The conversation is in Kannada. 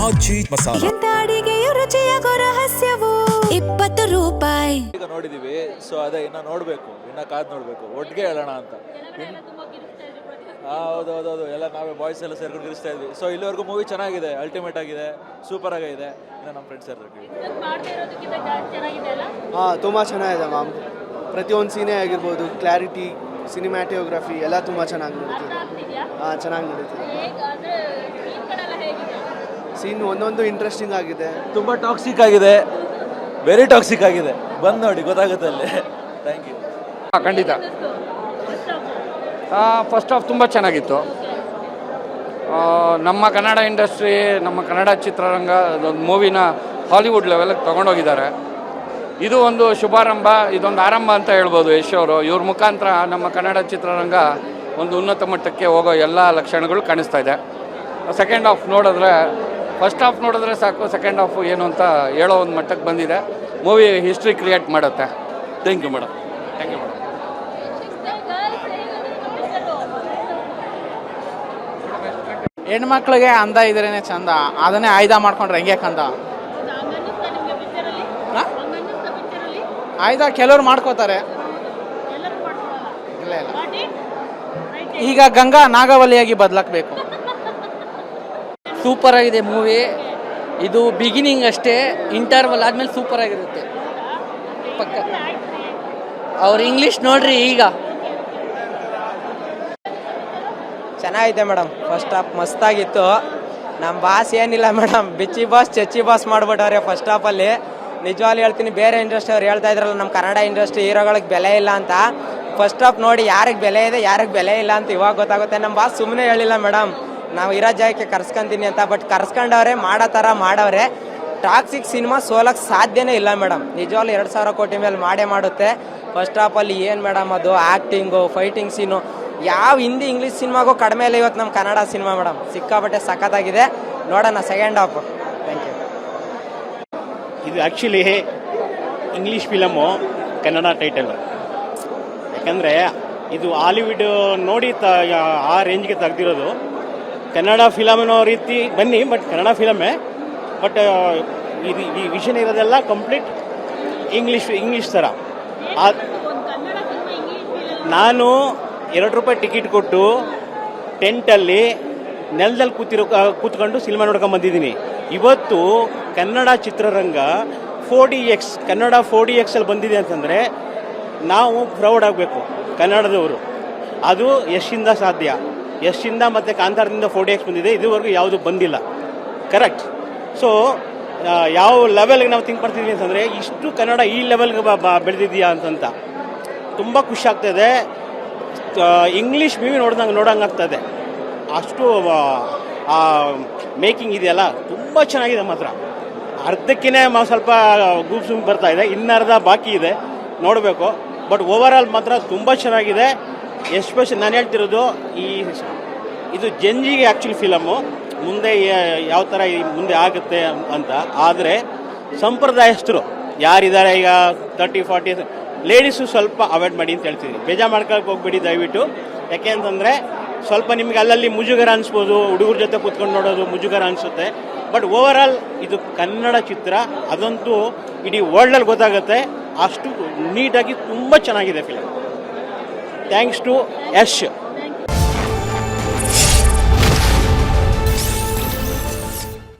ಆಜಿ ಮಸಾಲ. ಎಂತ ಅಡಿಗೆಯ ರುಚಿಯಾಗೋ ರಹಸ್ಯವು 20 ರೂಪಾಯಿ. ಈಗ ನೋಡಿದೀವಿ, ಸೊ ಅದೇ ಇನ್ನ ನೋಡ್ಬೇಕು, ಇನ್ನ ಕಾದ್ ನೋಡ್ಬೇಕು, ಒಟ್ಟಿಗೆ ಹೇಳೋಣ ಅಂತ. ಹೌದೌದೌದು, ಎಲ್ಲ ನಾವೇ ಬಾಯ್ಸ್ ಎಲ್ಲ ಸೇರ್ಕೊಂಡು ಗಿರಿಸ್ತಾ ಇದ್ವಿ. ಸೊ ಇಲ್ಲಿವರೆಗೂ ಮೂವಿ ಚೆನ್ನಾಗಿದೆ, ಅಲ್ಟಿಮೇಟ್ ಆಗಿದೆ, ಸೂಪರ್ ಆಗಿದೆ. ಇನ್ನು ನಮ್ಮ ಫ್ರೆಂಡ್ಸ್ ಇರ್ತೀವಿ. ತುಂಬ ಚೆನ್ನಾಗಿದೆ ಮ್ಯಾಮ್. ಪ್ರತಿಯೊಂದು ಸೀನೇ ಆಗಿರ್ಬೋದು, ಕ್ಲಾರಿಟಿ, ಸಿನಿಮ್ಯಾಟೋಗ್ರಫಿ ಎಲ್ಲ ತುಂಬ ಚೆನ್ನಾಗಿ ನಡೀತಿದೆ. ಚೆನ್ನಾಗಿ ನಡೀತಿದೆ. ಸೀನ್ ಒಂದೊಂದು ಇಂಟ್ರೆಸ್ಟಿಂಗ್ ಆಗಿದೆ. ತುಂಬ ಟಾಕ್ಸಿಕ್ ಆಗಿದೆ, ವೆರಿ ಟಾಕ್ಸಿಕ್ ಆಗಿದೆ. ಬಂದು ನೋಡಿ ಗೊತ್ತಾಗುತ್ತೆ ಅಲ್ಲಿ. Thank you. ಖಂಡಿತ ಫಸ್ಟ್ ಹಾಫ್ ತುಂಬ ಚೆನ್ನಾಗಿತ್ತು. ನಮ್ಮ ಕನ್ನಡ ಇಂಡಸ್ಟ್ರಿ, ನಮ್ಮ ಕನ್ನಡ ಚಿತ್ರರಂಗ ಒಂದು ಮೂವಿನ ಹಾಲಿವುಡ್ ಲೆವೆಲ್ಗೆ ತೊಗೊಂಡೋಗಿದ್ದಾರೆ. ಇದು ಒಂದು ಶುಭಾರಂಭ, ಇದೊಂದು ಆರಂಭ ಅಂತ ಹೇಳ್ಬೋದು. ಯಶ್ ಅವರು ಇವ್ರ ಮುಖಾಂತರ ನಮ್ಮ ಕನ್ನಡ ಚಿತ್ರರಂಗ ಒಂದು ಉನ್ನತ ಮಟ್ಟಕ್ಕೆ ಹೋಗೋ ಎಲ್ಲ ಲಕ್ಷಣಗಳು ಕಾಣಿಸ್ತಾ ಇದೆ. ಸೆಕೆಂಡ್ ಹಾಫ್ ನೋಡಿದ್ರೆ, ಫಸ್ಟ್ ಹಾಫ್ ನೋಡಿದ್ರೆ ಸಾಕು, ಸೆಕೆಂಡ್ ಹಾಫ್ ಏನು ಅಂತ ಹೇಳೋ ಒಂದು ಮಟ್ಟಕ್ಕೆ ಬಂದಿದೆ. ಮೂವಿ ಹಿಸ್ಟ್ರಿ ಕ್ರಿಯೇಟ್ ಮಾಡುತ್ತೆ. Thank you madam. Thank you madam. ಹೆಣ್ಮಕ್ಳಿಗೆ ಅಂದ ಇದ್ರೇನೆ ಚಂದ, ಅದನ್ನೇ ಆಯ್ದ ಮಾಡ್ಕೊಂಡ್ರೆ ಹೆಂಗೆ ಕಂದ. ಆಯ್ದ ಕೆಲವ್ರು ಮಾಡ್ಕೋತಾರೆ, ಇಲ್ಲ ಇಲ್ಲ. ಈಗ ಗಂಗಾ ನಾಗವಲ್ಲಿಯಾಗಿ ಬದಲಾಗಬೇಕು. ಸೂಪರ್ ಆಗಿದೆ ಮೂವಿ. ಇದು ಬಿಗಿನಿಂಗ್ ಅಷ್ಟೇ, ಇಂಟರ್ವಲ್ ಆದ್ಮೇಲೆ ಸೂಪರ್ ಆಗಿರುತ್ತೆ ಪಕ್ಕ. ಅವ್ರು ಇಂಗ್ಲೀಷ್ ನೋಡ್ರಿ. ಈಗ ಚೆನ್ನಾಗಿದೆ ಮೇಡಮ್. First half ಮಸ್ತಾಗಿತ್ತು. ನಮ್ಮ ಬಾಸ್ ಏನಿಲ್ಲ ಮೇಡಮ್, ಬಿಚ್ಚಿ ಬಾಸ್ ಚಚ್ಚಿ ಬಾಸ್ ಮಾಡ್ಬಿಟ್ಟವ್ರೆ ಫಸ್ಟ್ ಹಾಫಲ್ಲಿ. ನಿಜವಾಗ್ಲೂ ಹೇಳ್ತೀನಿ, ಬೇರೆ ಇಂಡಸ್ಟ್ರಿ ಅವ್ರು ಹೇಳ್ತಾ ಇದ್ರಲ್ಲ ನಮ್ಮ ಕನ್ನಡ ಇಂಡಸ್ಟ್ರಿ ಹೀರೋಗಳಿಗೆ ಬೆಲೆ ಇಲ್ಲ ಅಂತ. ಫಸ್ಟ್ ಹಾಫ್ ನೋಡಿ ಯಾರಿಗೆ ಬೆಲೆ ಇದೆ ಯಾರಿಗೆ ಬೆಲೆ ಇಲ್ಲ ಅಂತ ಇವಾಗ ಗೊತ್ತಾಗುತ್ತೆ. ನಮ್ಮ ಬಾಸ್ ಸುಮ್ಮನೆ ಹೇಳಿಲ್ಲ ಮೇಡಮ್, ನಾವು ಇರೋ ಜಾಗಕ್ಕೆ ಕರ್ಸ್ಕೊಂತೀನಿ ಅಂತ. ಬಟ್ ಕರ್ಸ್ಕೊಂಡವ್ರೆ, ಮಾಡೋ ಥರ ಮಾಡವ್ರೆ. ಟಾಕ್ಸಿಕ್ ಸಿನಿಮಾ ಸೋಲಕ್ಕೆ ಸಾಧ್ಯನೇ ಇಲ್ಲ ಮೇಡಮ್. ನಿಜವಾಗ್ಲೂ 2,000 ಕೋಟಿ ಮೇಲೆ ಮಾಡೇ ಮಾಡುತ್ತೆ. ಫಸ್ಟ್ ಹಾಫಲ್ಲಿ ಏನು ಮೇಡಮ್, ಅದು ಆ್ಯಕ್ಟಿಂಗು, ಫೈಟಿಂಗ್ ಸೀನು ಯಾವ ಹಿಂದಿ ಇಂಗ್ಲೀಷ್ ಸಿನಿಮಾಗೂ ಕಡಿಮೆ ಇಲ್ಲ ಇವತ್ತು ನಮ್ಮ ಕನ್ನಡ ಸಿನಿಮಾ ಮೇಡಮ್. ಸಿಕ್ಕಾಪಟ್ಟೆ ಸಖತ್ತಾಗಿದೆ. ನೋಡೋಣ ಸೆಕೆಂಡ್ ಹಾಫ್. Thank you. ಇದು actually English film, Kannada title. ಯಾಕಂದರೆ ಇದು ಹಾಲಿವುಡ್ ನೋಡಿ ಆ ರೇಂಜ್ಗೆ ತೆಗ್ದಿರೋದು. ಕನ್ನಡ ಫಿಲಮ್ನೋ ರೀತಿ ಬನ್ನಿ, ಬಟ್ ಕನ್ನಡ ಫಿಲಮೇ. ಬಟ್ ಇದು ಈ ವಿಷನ್ ಇರೋದೆಲ್ಲ ಕಂಪ್ಲೀಟ್ ಇಂಗ್ಲೀಷ್ ಥರ. ನಾನು ₹2 ಟಿಕೆಟ್ ಕೊಟ್ಟು ಟೆಂಟಲ್ಲಿ ನೆಲದಲ್ಲಿ ಕೂತ್ಕೊಂಡು ಸಿನಿಮಾ ನೋಡ್ಕೊಂಡು ಬಂದಿದ್ದೀನಿ. ಇವತ್ತು ಕನ್ನಡ ಚಿತ್ರರಂಗ 4DX, ಕನ್ನಡ 4DXಲ್ಲಿ ಬಂದಿದೆ ಅಂತಂದರೆ ನಾವು ಪ್ರೌಡ್ ಆಗಬೇಕು ಕನ್ನಡದವರು. ಅದು ಯಶಿಂದ ಸಾಧ್ಯ. ಯಶಿಂದ ಮತ್ತು ಕಾಂತಾರದಿಂದ 4DX ಬಂದಿದೆ, ಇದುವರೆಗೂ ಯಾವುದು ಬಂದಿಲ್ಲ. ಕರೆಕ್ಟ್. ಸೊ ಯಾವ ಲೆವೆಲ್ಗೆ ನಾವು ಥಿಂಕ್ ಮಾಡ್ತಿದ್ವಿ ಅಂತಂದರೆ, ಇಷ್ಟು ಕನ್ನಡ ಈ ಲೆವೆಲ್ಗೆ ಬೆಳೆದಿದೆಯಾ ಅಂತಂತ ತುಂಬ ಖುಷಿ ಆಗ್ತಾಯಿದೆ. ಇಂಗ್ಲೀಷ್ ಮೂವಿ ನೋಡಂಗೆ ಆಗ್ತದೆ. ಅಷ್ಟು ಮೇಕಿಂಗ್ ಇದೆಯಲ್ಲ ತುಂಬ ಚೆನ್ನಾಗಿದೆ ಮಾತ್ರ. ಅರ್ಧಕ್ಕಿನೇ ಸ್ವಲ್ಪ ಗೂಪ್ಸ್ ಬರ್ತಾ ಇದೆ, ಇನ್ನರ್ಧ ಬಾಕಿ ಇದೆ, ನೋಡಬೇಕು. ಬಟ್ ಓವರ್ ಆಲ್ ಮಾತ್ರ ತುಂಬ ಚೆನ್ನಾಗಿದೆ. ಎಸ್ಪೆಷಲಿ ನಾನು ಹೇಳ್ತಿರೋದು, ಇದು ಜಂಜಿಗೆ ಆ್ಯಕ್ಚುಲಿ ಫಿಲಮು, ಮುಂದೆ ಯಾವ ಥರ ಮುಂದೆ ಆಗುತ್ತೆ ಅಂತ. ಆದರೆ ಸಂಪ್ರದಾಯಸ್ಥರು ಯಾರಿದ್ದಾರೆ ಈಗ 30-40 ಲೇಡೀಸು ಸ್ವಲ್ಪ ಅವಾಯ್ಡ್ ಮಾಡಿ ಅಂತ ಹೇಳ್ತೀನಿ. ಬೇಜಾರು ಮಾಡ್ಕೊಳಕ್ಕೆ ಹೋಗ್ಬೇಡಿ ದಯವಿಟ್ಟು. ಯಾಕೆ ಅಂತಂದರೆ ಸ್ವಲ್ಪ ನಿಮಗೆ ಅಲ್ಲಲ್ಲಿ ಮುಜುಗರ ಅನಿಸ್ಬೋದು, ಹುಡುಗರ ಜೊತೆ ಕೂತ್ಕೊಂಡು ನೋಡೋದು ಮುಜುಗರ ಅನಿಸುತ್ತೆ. ಬಟ್ ಓವರ್ ಆಲ್ ಇದು ಕನ್ನಡ ಚಿತ್ರ, ಅದಂತೂ ಇಡೀ ವರ್ಲ್ಡಲ್ಲಿ ಗೊತ್ತಾಗುತ್ತೆ. ಅಷ್ಟು ನೀಟಾಗಿ ತುಂಬ ಚೆನ್ನಾಗಿದೆ ಫಿಲಮ್. Thanks to Yash.